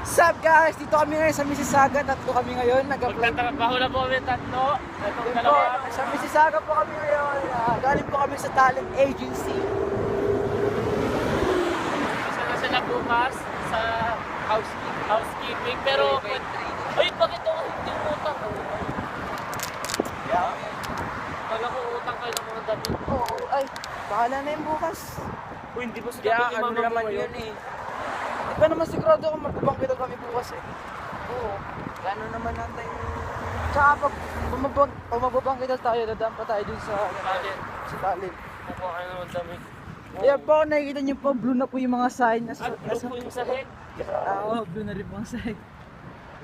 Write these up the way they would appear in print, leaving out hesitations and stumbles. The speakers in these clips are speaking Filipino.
Sup guys? Dito kami ngayon sa Mississauga. Tatlo kami ngayon. Nag-apply. Magtatrabaho na po kami tatlo. Itong Yun po, dalawa. sa Mississauga po kami ngayon. Galing po kami sa talent agency. Isa na sila bukas sa housekeeping. Pero, ay, bakit ako hindi utang? Yeah. Kala ko utang kayo ng mga damit. Oo, ay. Bahala na yung bukas. Uy, hindi ba sila Kaya pwede ano mamagawa naman yun? yun eh. Di ba naman sigurado kung magbabangkita kami bukas eh. Oo. Gano'n naman natin. Tsaka pag magbabangkita tayo, dadaan pa tayo dun sa Talent. talent. Kukuha kayo ng damit. Ayan po, nakikita niyo po, blue na po yung mga sign. At blue po yung sa head. Oo, blue na rin po ang sign.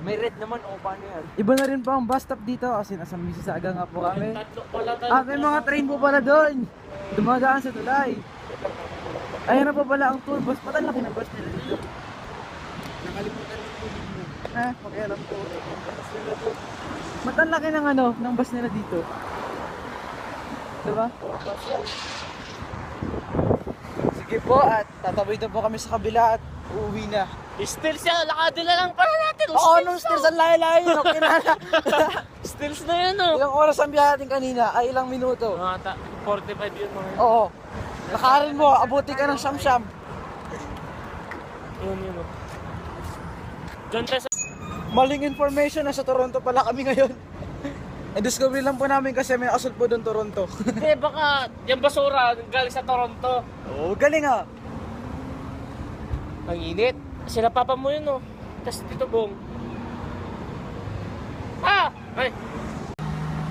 May red naman o paano yan? Iba na rin po ang bus stop dito kasi nasa Mississauga nga po kami. Tatlo pala May mga train po pala doon. Dumadaan sa tulay. Ayan na po pala ang tour bus. Ba't ang laki ng bus nila dito? Nakalimutan din po mo. Pakialam po. Ba't ang laki ng ng bus nila dito? Diba? Sige po at tatawid na po kami sa kabila at uuwi na. Stills yan, lakadila lang pala natin. Oo, nung stairs ang layo-layo yun. Okay na. Stills na yan oh. Ilang oras ang biyahe natin kanina? Ay, ilang minuto? Mga 45 yun mga yun. Oo. Lakarin mo, abuti ka ng siyam-siyam. Yun yun oh. Diyan tayo sa... Maling information, nasa Toronto pala kami ngayon. Na-discover lang po namin kasi may asol po doon Toronto. Hindi, baka yung basura galing sa Toronto. Oo, galing ah. Ang init. Sila papa mo yun oh. Tapos dito bong. Ah! Ay!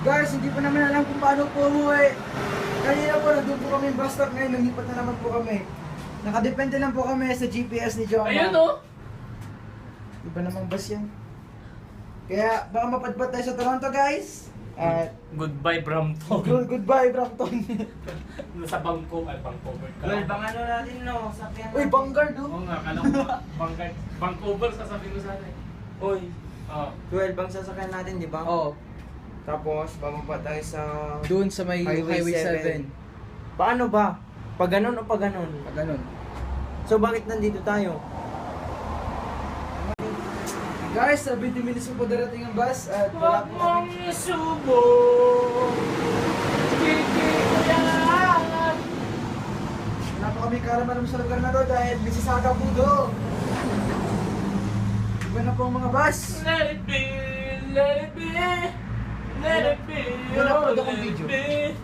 Guys, hindi po namin alam kung paano po umuwi. Kanina po, nandun po kami yung bus stop ngayon, lumipat na naman po kami. Nakadepende lang po kami sa GPS ni John. Ayun oh! Iba namang bus yan. Kaya baka mapadpad tayo sa Toronto guys. At Goodbye Brampton. goodbye Brampton. Nasa Vancouver ka. Well, bang ano natin no? Sakyan Uy, Vanguard oh. Oo nga, kala ko Vancouver sasabihin mo sana eh. Uy, Oo. 12 bang sasakyan natin, di ba? Oo. Tapos, bababa tayo sa... Doon sa may Highway 7. Paano ba? Pag ganun o pag ganun? Ganun. So, bakit nandito tayo? Guys, 70 minutes po darating ang bus at wala Huwag po mong kami. isubo. Kikikuyan. Wala po kami karaman sa lugar na to dahil Mississauga po doon. Iba na po ang mga bus. Let it be, let it be, let it be, Wala po oh, akong let it video. be.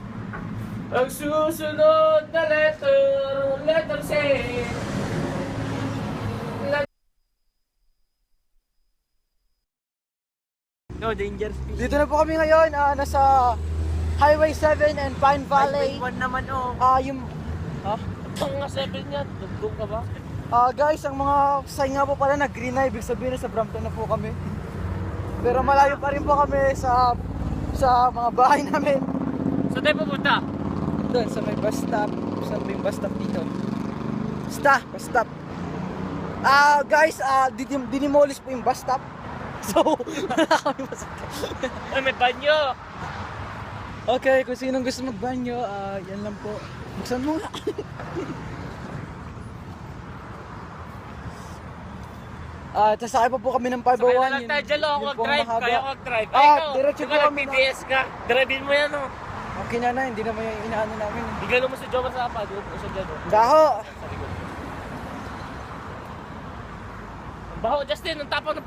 Ang susunod na letter C. No, danger speed. Dito na po kami ngayon, nasa Highway 7 and Pine Valley. 5.1 naman oh. Yung Ang nga 7 yan, dugtong ka ba? guys, ang mga sign nga po pala na green na, ibig sabihin na sa Brampton na po kami. Pero malayo pa rin po kami sa mga bahay namin. Saan tayo pupunta? Doon sa may bus stop, bus stop dito. Bus stop. Guys, dinimolish po yung bus stop. So, wala kami masakit. Ay, may banyo. Okay, kung sinong gusto magbanyo, yan lang po. Buksan mo nga. Sasakay pa po kami ng 501. Sakay na lang tayo dyan, yun ako po ang mag-drive. mahaba. Kaya ako mag-drive. Diretso po ikaw kami na. nag-TTS ka. Drivein mo yan, oh. Okay na, hindi naman yung inaano namin. Bigyan mo si Joma sa apa. Doon po siya dyan, oh. Gaho! Sa likod. Ang baho, Justin. Ang tapang ng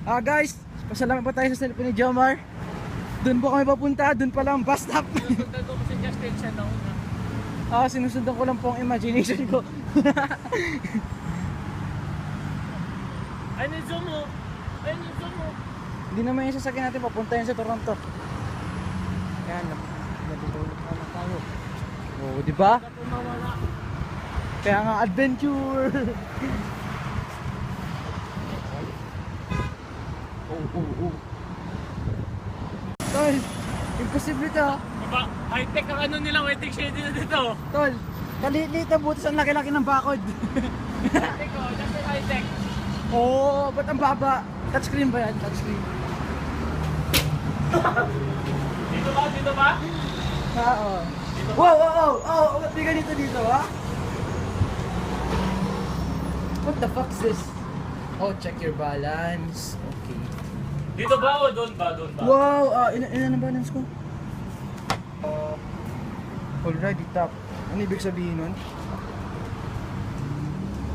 Guys, pasalamat pa tayo sa cellphone ni Jomar. Doon po kami papunta, doon pa lang bus stop. Sinusundan ko si Justin siya na una. Sinusundan ko lang po ang imagination ko. Ay, ni-zoom mo. Ay, ni-zoom mo. Hindi naman yung sasakyan natin, papunta yun sa Toronto. Yan, natutulog naman tayo. Oo, di ba? Kapag mawala. Kaya nga adventure. Oh. Tol, imposible to. Diba, high-tech ang ano nila, waiting shade nila dito. Tol, kalilit na butas ang laki-laki ng bakod. High-tech, oh. Justin, high-tech. Oo, ba't ang baba? Touchscreen ba yan? Touchscreen. Dito ba? Dito ba? Oo. Wow, ba't may ganito dito, ha? What the fuck is this? Oh, check your balance. Okay. Dito ba o doon ba? Doon ba? Wow! Ilan ang balance ko? Already top. Ano ibig sabihin nun?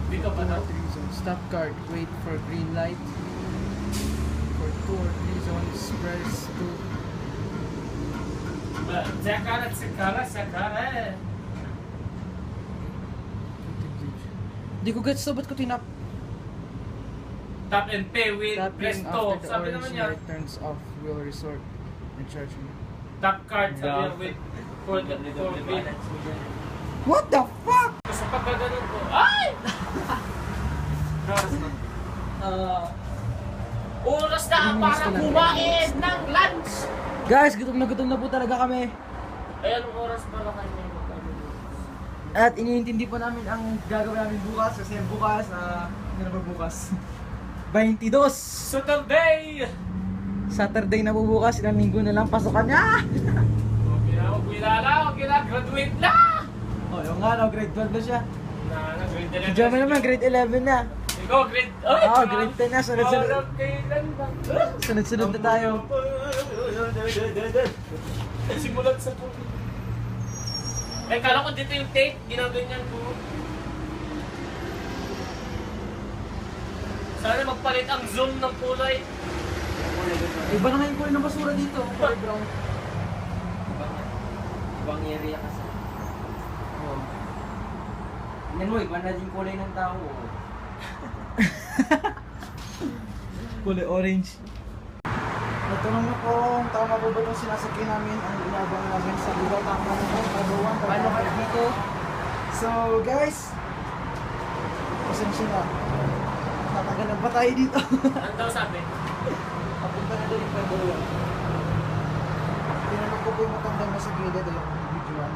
Dito ba daw? 3 zones. Stop card. Wait for green light. For 2 or 3 zones, press 2. Sakara. Di ko gets to, ba't ko tinap? Tap and pay with Tapping presto. after the Sabi orange naman niya. light turns off will resort and charge me. Tap card sabi niya with for the bill. What the fuck? Sa pagkaganon ko. Ay! Oras na para kumain ng lunch! Guys, gutom na po talaga kami. Ay, anong oras para kayo may magkaganon? At iniintindi po namin ang gagawin namin bukas kasi bukas, ano na ba bukas? 22! Saturday! Saturday na po bukas, ilang linggo na lang pasokan niya! Okay na, graduate na! Oh, yung nga, no, grade 12 na siya. Grade 11. Si Jomar naman, grade 11 na. Ikaw, grade... Oo, grade 10 na, sunod-sunod. Parang kailan ba? Sunod-sunod na tayo. Simulat sa puno. Eh, kala ko dito yung tape, ginaganyan ko. Sana magpalit ang zoom ng kulay. Iba na nga yung kulay ng basura dito. Kulay brown. Ibang area kasi. Oh. Yan mo, iba na din kulay ng tao. Kulay orange. Natanong na po kung tama po ba itong sinasakyan namin ang inabang namin sa lugar. Tama na po, kabawan, paano kayo dito. So guys, pasensya na. Tatagalan pa tayo dito. Ano daw sabi? Papunta na doon yung kabawan. Tinanong ko po yung matandang nasa gilid. Ayun, videoan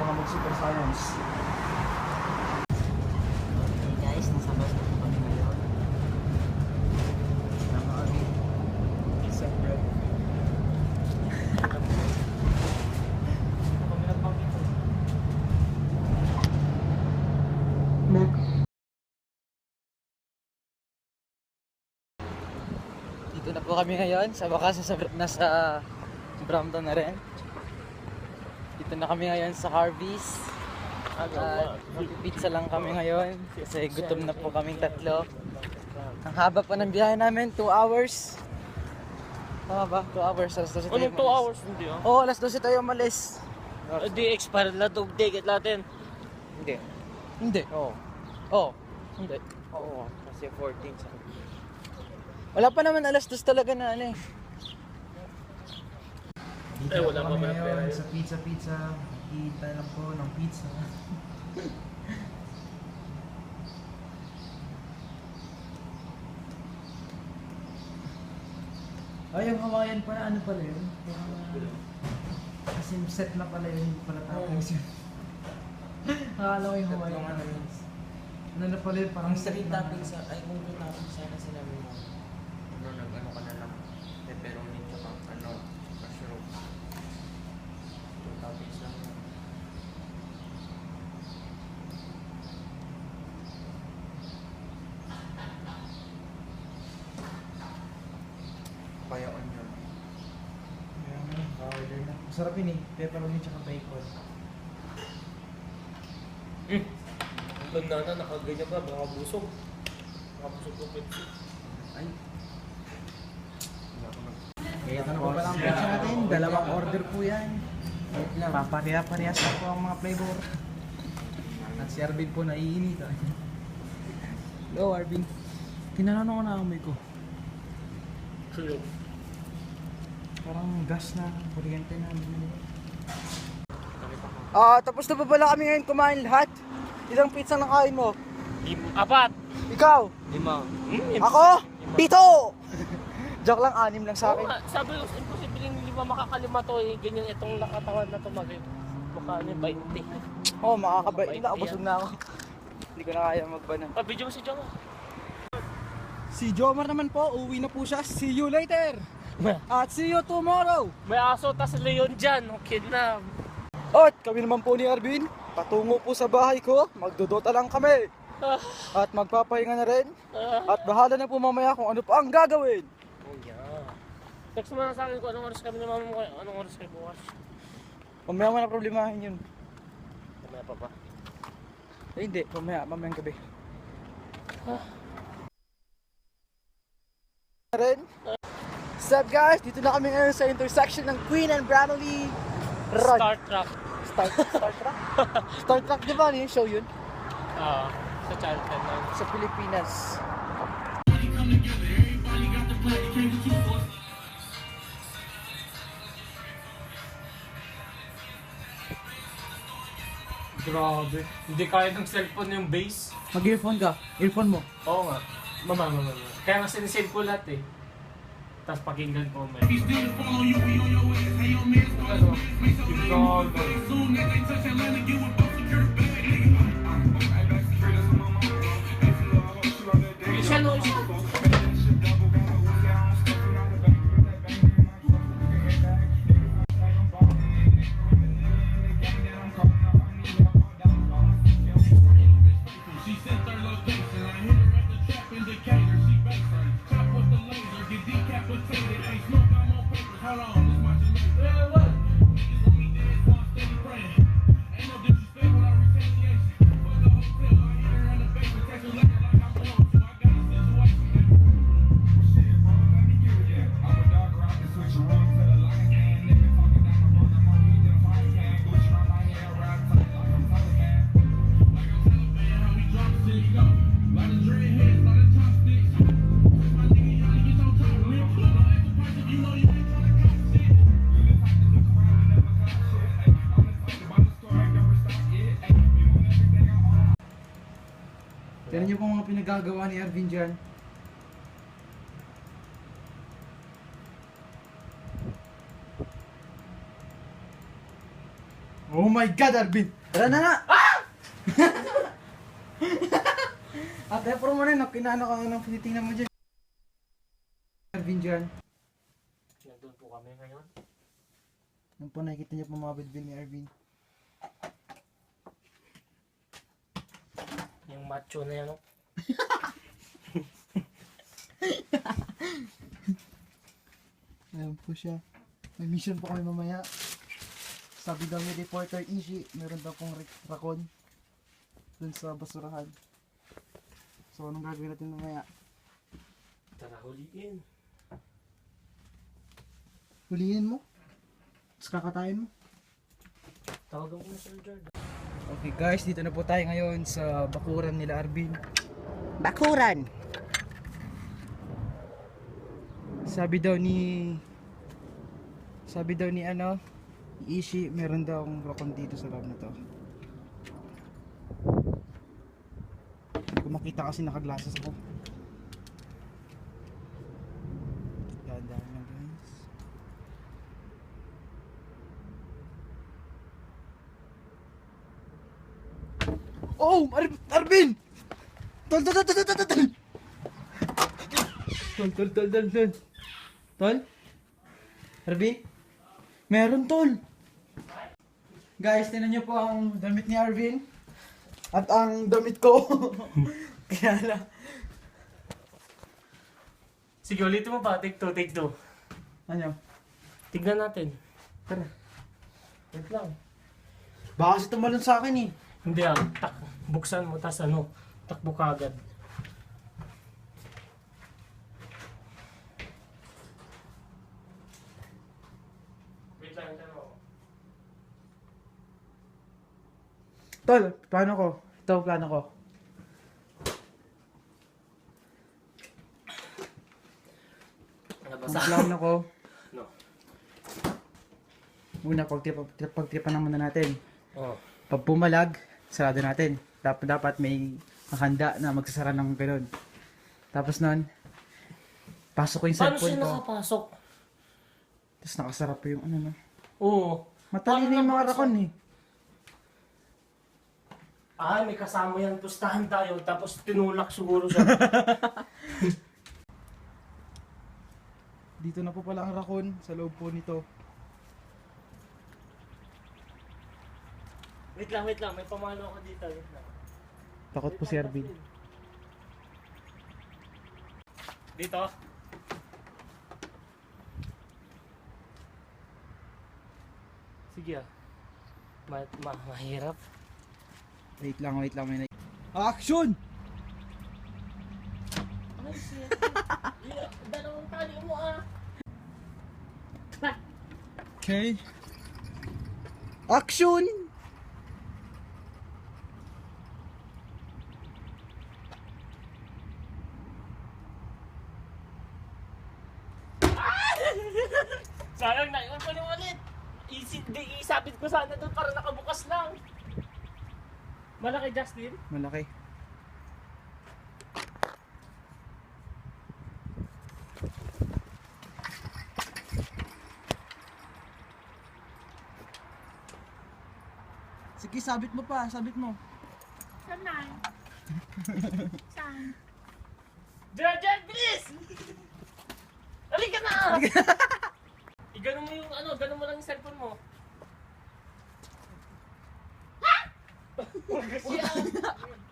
baka mag-super science. Okay guys, nasa bus na po kami ngayon. Naka-abi. Separate. Kami nagpakita. Dito na po kami ngayon. Sa wakas nasa Brampton na rin. Dito na kami ngayon sa Harvey's. At pizza lang kami ngayon kasi gutom na po kaming tatlo. Ang haba pa ng biyahe namin, 2 hours. Tama ba? 2 hours, alas 12 tayo Anong 2 umalis. hours hindi ah? Oo, alas 12 tayo umalis. Di expired na itong ticket natin. Hindi. Hindi. Oo. Oo. Hindi. Oo. Kasi 14 sa... Wala pa naman alas 2 talaga na ano eh. Dito Eh, wala na pa kami ba ngayon pera yun? sa pizza. Kita lang po ng pizza. Ay, yung Hawaiian pala, ano pala yun? Kasi set na pala yun, hindi pala toppings yun. Akala ko yung Hawaiian pala yun. Ano na pala yun, parang Ang street toppings, ay kung doon natin sana sinabi mo. Ano, nag-ano ka na lang. Pepperoni tsaka ano, mushroom. Two toppings lang yun. Kaya onion. order na. Masarap yun eh, pepperoni tsaka bacon. Tanda na, nakaganyan pa, baka busog. Nakabusog ko Pepsi. Ay. Kaya ano pa pala ang pizza natin? Dalawang order po yan. Wait lang. Papareha-parehas na po ang mga flavor. At si Arvin po naiinit. Hello Arvin. Tinanong ko na amoy ko. Sure. Parang gas na, kuryente na. Tapos na pa pala kami ngayon kumain lahat. Ilang pizza na kain mo? 4. Ikaw? 5. Ako? 7! Joke lang, 6 lang sa akin. Sabi ko, imposible hindi ba makakalima to eh. Ganyan itong nakatawan na to mukha niya 20. Oo, makakabait. Mabait Nakabusog na ako. Hindi ko na kaya magbana. Video mo si Joma. Si Jomar naman po, uwi na po siya. See you later! At see you tomorrow! May aso tas leon dyan. Okay na. At kami naman po ni Arvin, patungo po sa bahay ko. Magdodota lang kami. At magpapahinga na rin. At bahala na po mamaya kung ano pa ang gagawin. Oh yeah. Text mo na sa akin kung anong oras kami ni mama mo, anong oras kayo bukas. Mamaya mo na problemahin yun. Mamaya pa ba? Eh, hindi, mamayang gabi. Rin. What's up guys? Dito na kami ngayon sa intersection ng Queen and Bramley Road. Star Trek. Star Trek? Star Trek, di ba? Ano yung show yun? Oo. Sa Channel 10 lang. Sa Pilipinas. Grabe. Hindi kaya ng cellphone yung bass. Mag-earphone ka. Earphone mo. Oo nga. Mama. Kaya nga sinisave ko lahat eh. Tapos pakinggan ko may. Ano? Tignan niyo po mga pinagagawa ni Arvin dyan. Oh my God, Arvin! Tara na nga! Ate, pero mo rin, kinano ka ng tinitingnan mo dyan. Arvin dyan. Nandun po kami ngayon. Nung po nakikita niyo po mga bilbil ni Arvin. Yung macho na yan. Oh. Ayan po siya. May mission po kami mamaya. Sabi daw ni reporter Ishi, meron daw pong rakon dun sa basurahan. So anong gagawin natin mamaya? Tara huliin. Hulihin mo? Tapos kakatayin mo? Tawagan ko na Sir Jordan. Okay guys, dito na po tayo ngayon sa bakuran nila Arvin. Bakuran! Sabi daw ni ano, Ishi, meron daw akong rakon dito sa loob na to. Hindi ko makita kasi nakaglasses ako. Dahan-dahan lang guys. Oh! Arvin! Tol! Tol? Arvin? Meron tol! Guys, tinan nyo po ang damit ni Arvin. At ang damit ko. Kaya na. Sige, ulitin mo pa. Take two. Ano? Tignan natin. Tara. Wait lang. Baka kasi tumalon sa akin eh. Hindi buksan mo, tas takbo ka agad. Wait lang, tanong. Tol, plano ko. Ito, plano ko. Ang plano ko. No. Una, pagtripan naman na natin. Oh. Pag pumalag, sarado natin. Dapat may nakahanda na magsasara ng gano'n. Tapos nun, pasok ko yung Paano cellphone siya ko. nakapasok? Tapos nakasara pa yung ano na. Oo. Matalino yung mga rakon eh. May kasama yan. Pustahan tayo. Tapos tinulak siguro siya. Dito na po pala ang rakon sa loob po nito. Wait lang, wait lang. May pamalo ako dito. Wait lang. Takot po si Arvin. Dito. Sige ah. Mahirap. Wait lang, may action! Ay, shit. Dalawang tali mo ah. Okay. Action! Sayang na, iwan ko na ulit. Isabit ko sana doon para nakabukas lang. Malaki, Justin? Malaki. Sige, sabit mo pa, sabit mo. Saan na? Saan? Jen, bilis! Halika na! Iganon mo yung ganon mo lang yung cellphone mo. Ha? Yan!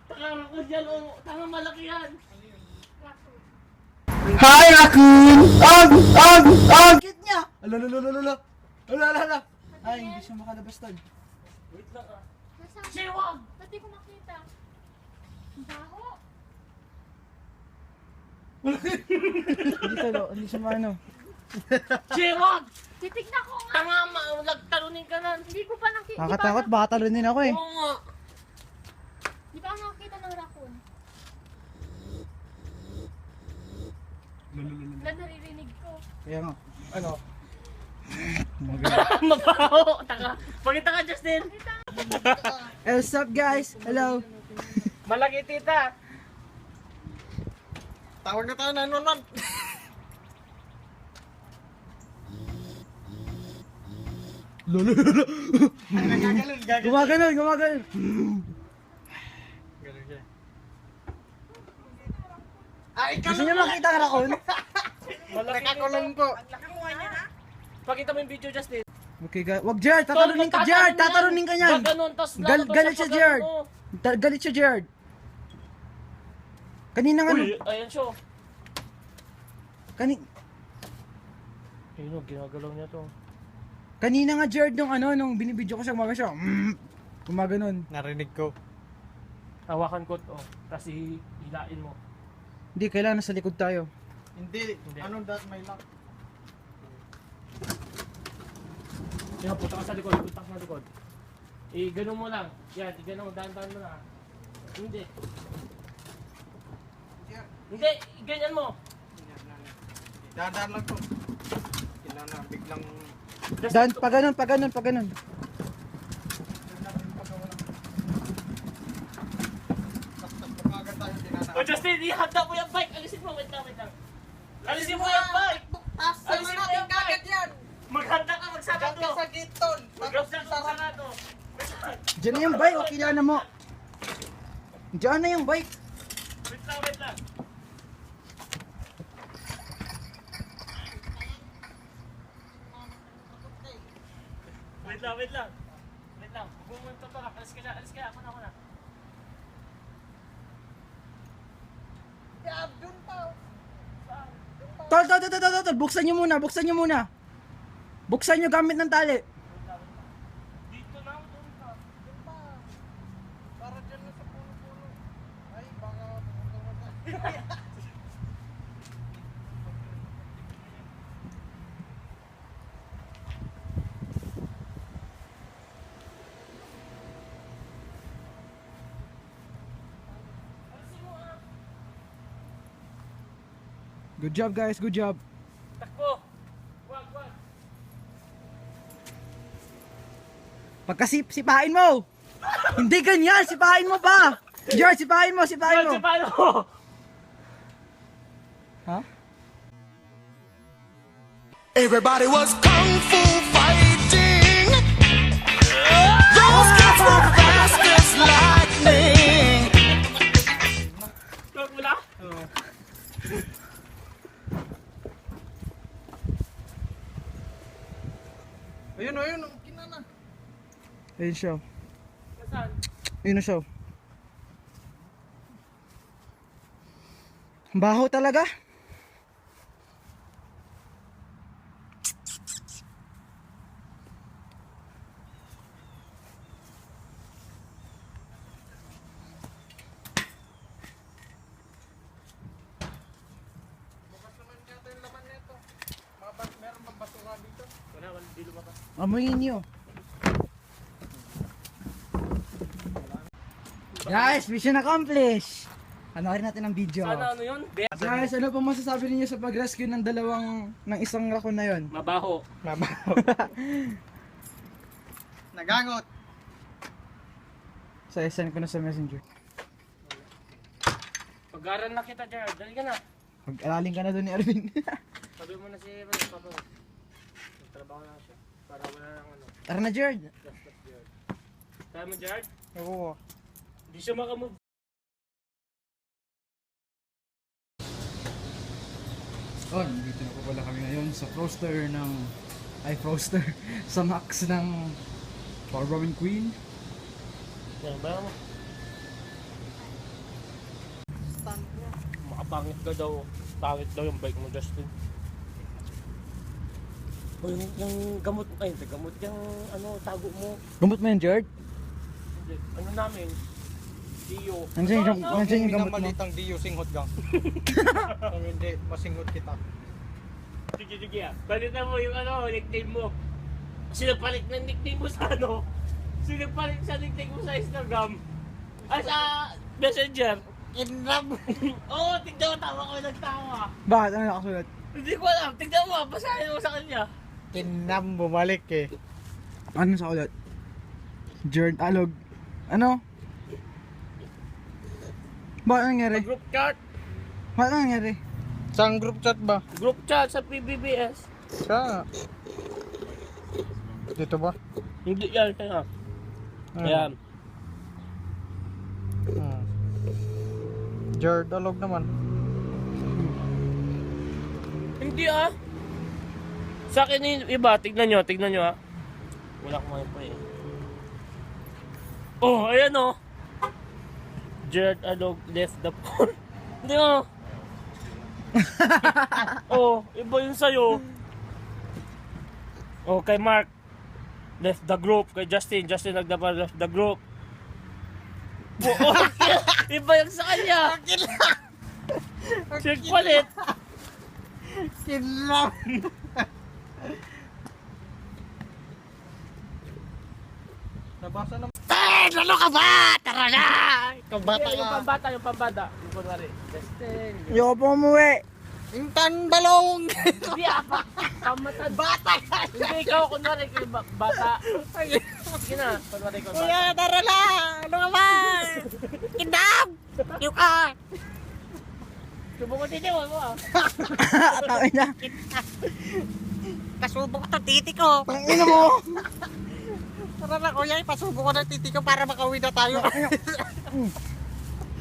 Takara ko dyan, oh. Tama malaki yan. Hi, Raccoon! Bakit niya? Ala. Ay, hindi siya makalabas tag. Wait lang ah. Nasaan? Siwag! Ba't di ko makita? Ang baho. Hindi siya maano. Siwag! Titignan ko nga. Tanga, nagtalunin ka na. Hindi ko pa nakita. Nakatakot, baka talunin ako eh. Oo nga. Di pa ako nakakita ng raccoon. Wala naririnig ko. Kaya nga. Ano? Mabaho! Taka. Pakita ka, Justin. Hey, what's up guys? Hello. Malaki, tita. Tawag na tayo 911. Gumaganon. Ganun siya. Gusto niyo makita ang raccoon? Malaki, Nakakulong po. Pakita mo yung video, Justin. Okay guys. Wag Jared, tatalunin ka Jared, tatalunin ka niyan. Gaganon, tas Galit siya Jared. Galit siya Jared. Kanina nga Uy, ayan siya. Ayun, ginagalaw niya to. Kanina nga Jared nung binibidyo ko siya, gumaganon. Narinig ko. Hawakan ko to, tas hilain mo. Hindi, kailangan nasa likod tayo. Hindi. Hindi. Anong that may lock? Yan, punta ka sa likod, ganun mo lang. Yan, ganun, dahan-dahan mo na. Hindi. Hindi, ganyan mo. Dadaan lang to. Kailangan biglang... Dan, pag ganun. Agad tayo dinadaan. O Justin, ihanda mo yung bike. Alisin mo, wait lang. Alisin mo yung bike. Alisin mo yung bike. Maghanda ka, magsarado. Diyan ka sa gitton. Maghanda ka, magsarado. Diyan na yung bike, o kailangan mo. Diyan na yung bike. Wait lang. Wait lang. Bumunta to ka. Alis ka na. Ako na. Tol, buksan nyo muna. Buksan nyo gamit ng tali. Dito na, doon ka. Para dyan na sa puno-puno. Ay, baka pumunta. Good job guys, good job. Takbo. Wag. Sipain mo. Hindi ganyan, sipain mo pa. Jared, sipain mo. Paano? Ha? Everybody was kung fu fighting. Those kids were fast as lightning. Wag mo na? Ayun. Kinana. Ayun siya. Saan? Yun na siya. Ang baho talaga. Wala, di lumabas. Amoyin nyo. Guys, mission accomplished. Panoorin natin ang video. Sana ano yun? Guys, ano po masasabi niyo sa pag-rescue ng isang raccoon na yon? Mabaho. Nagangot. So, send ko na sa messenger. Pag-aral na kita, Jared. Dali ka na. Pag-araling ka na doon ni Arvin. Sabi mo na si Papa. Magtrabaho na siya. Para wala lang ano. Tara na, Jared. Just Jared. Kaya mo, Jared? Oo. Hindi siya makamove. Oh, dito na po pala kami ngayon sa Froster sa Max ng Power Queen. Yan ba mo? Makapangit ka daw. Pangit daw yung bike mo, Justin. O yung gamot, ay hindi gamot, yung ano, tago mo. Gamot mo yun, Jared? Hindi, ano namin? Dio. Nandiyan yung gamot mo. Minamalitang di yung singhot gang. Kung hindi, masinghot kita. Sige ah. Balitan mo yung ano, nickname mo. Sinapalit ng nickname mo sa ano? Sinapalit sa nickname mo sa Instagram. Ay, sa Messenger. Inram! Oo, tignan mo, tawa ko nagtawa. Bakit? Ano nakasulat? Hindi ko alam, tignan mo, basahin mo sa kanya. Kinam, bumalik eh. Ano sa ulat? Jared Alog. Ano? Bakit nangyari? Group chat. Bakit nangyari? Saan group chat ba? Group chat sa PBBS. Sa... Dito ba? Hindi yan, kaya. Ayan. Jared Alog naman. Hindi ah. Sa akin yung iba, tignan nyo ah. Wala ko ngayon pa eh. Oh, ayan oh. Jared Alog left the phone. Hindi oh. Oh, iba yun sa'yo. Oh, kay Mark left the group. Kay Justin nagdapa left the group. Oh, iba yung sa kanya. Check palit. Kinam! Nabasa naman. Lalo ka ba? Tara na! Ikaw bata Yung ka. pambata. Yung kunwari. Justin. Ayoko po umuwi. Intan balong! Hindi apa. Pamatan. Bata ka. Hindi ikaw kunwari kayo bata. Sige na. Kunwari ikaw bata. Kuya, tara na! Ano ka ba? Kinam! Yung ka! Subok ko titiwan mo ah. Tawin na. Kasubok ko titi ko. Pangina mo. Tara na kuya, ipasubok ko ng titi ko para makauwi na tayo.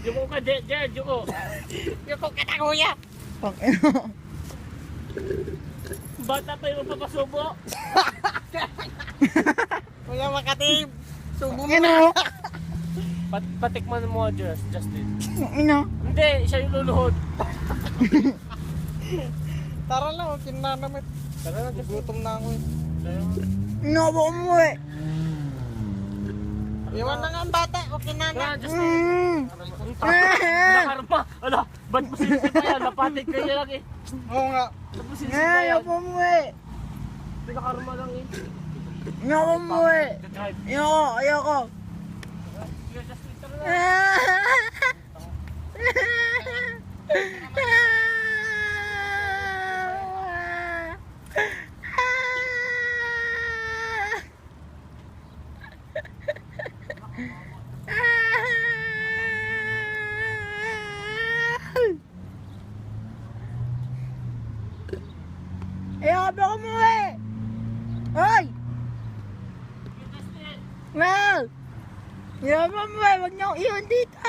Yuko ka, Jared. Yuko. Yuko ka na kuya. Pangina mo. Bata pa yung mapapasubo. Kuya Makatib. Subo mo Pangina na. mo. Patikman mo, Justin. Pangina. Hindi, siya yung luluhod. Tara na, huwag kinanamit. Tara na, Justin. Gutom na ako eh. Ayoko po umuwi. Iwan na nga ang bata, huwag Tara, kinanamit. Justin. Nakarma. Ala, ba't mo sinisip pa yan? Napatig kayo lang eh. Oo nga. Ba't mo sinisip pa yan? Ayoko po umuwi. Nakarma lang eh. Ayoko po umuwi. Drive. Ayoko. Sige, Justin, tara na. Ayoko po umuwi. Hoy! Sige, Justin. Well! Ayoko po umuwi. Huwag niyo akong iwan dito.